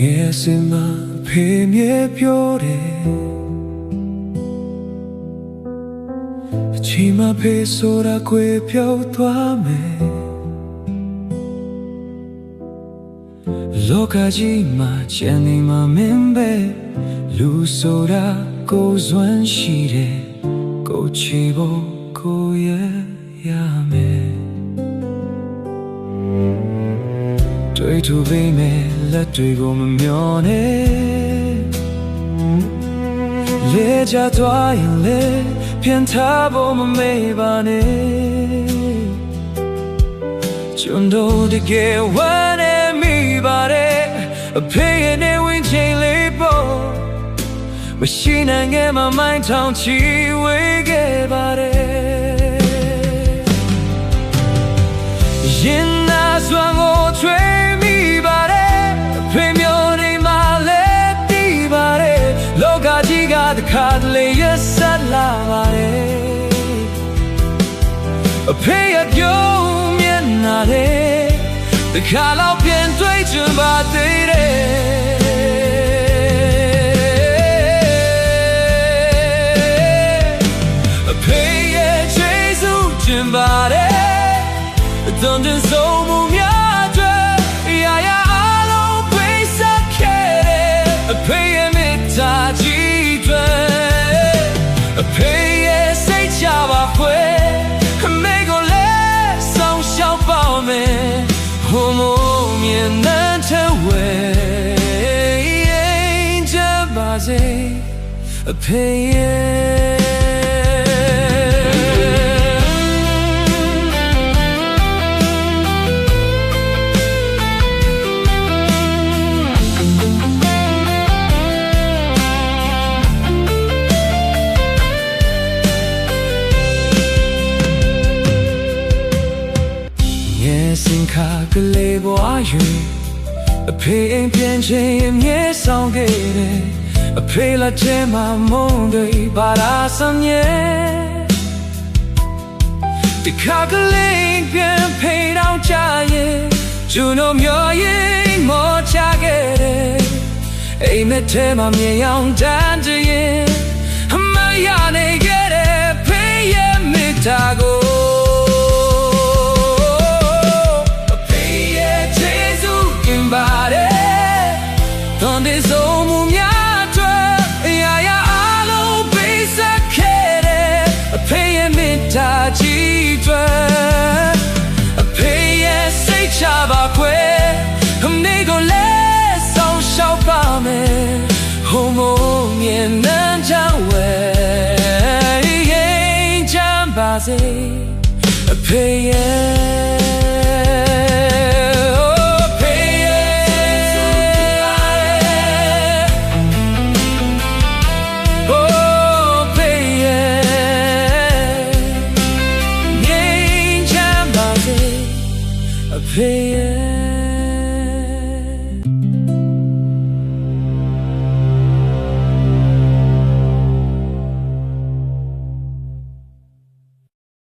ငယ်စဉ်မှာဖေမြဲပြောတယ်အချိန်မှာဖေဆိုတာခွေပြောက်သွားမယ်လောကကြီးမှာချမ်းနေမှာမင်းပဲလူဆိုတာကိုယ်စွမ်းရှိတယ်ကိုယ်ချီဖို့ကိုယ်ရမယ်တွေ့ထူပေးမယ်လက်တွေကိုမမျောနဲ့လေကြသွားရင်လေပြန်ထားဖို့မမေ့ပါနဲ့ကျွန်တော်တကယ်ဝမ်းနေမိပါတယ်အဖေရဲ့နေဝင်ချိန်လေးပေါ်မရှိနိုင်ခဲ့မှမိုင်းထောင်ချီဝေးခဲ့ပါတယ်ရင်နာစွမ်းကိုချွေမိပါတယ်အဖေမျိုးနေမှလည်းတည်ပါတယ်လောကကြီးကတခါတလေရဆက်လာပါတယ်အဖေရဲ့ပြုံးမျက်နှာလေးတခါတော့ပြန်တွေ့ချင်ပါသေးတယ်don't do so much yeah yeah all place I care pay me taji pay say chava fue me go le song xiao bao me homo mien nan te we je ba se payစဉ်ခါကလေးဘွားရွေအဖေအိမ်ပြန်ချိန်အမြဲဆောင်ခဲ့တယ်အဖေလက်ထဲမှာမုန်းတွေပါလာစမြဲဒီခါကလေးပြန်ဖေးတော့ကြရဲ့ကျွန်တော်မျိုးရင်မောချခဲ့တယ်အိမ်နဲ့ထဲမှာမြေအောင်တန်းတရင်အမရနေခဲ့တယ်ဖေးရဲ့မိသားကိုDonde somos miatwa ya ya alo bisa kere pay me taji twa pay say chaba kwe me go le song shao ba me homo mien nan chang we chan ba se pay Pay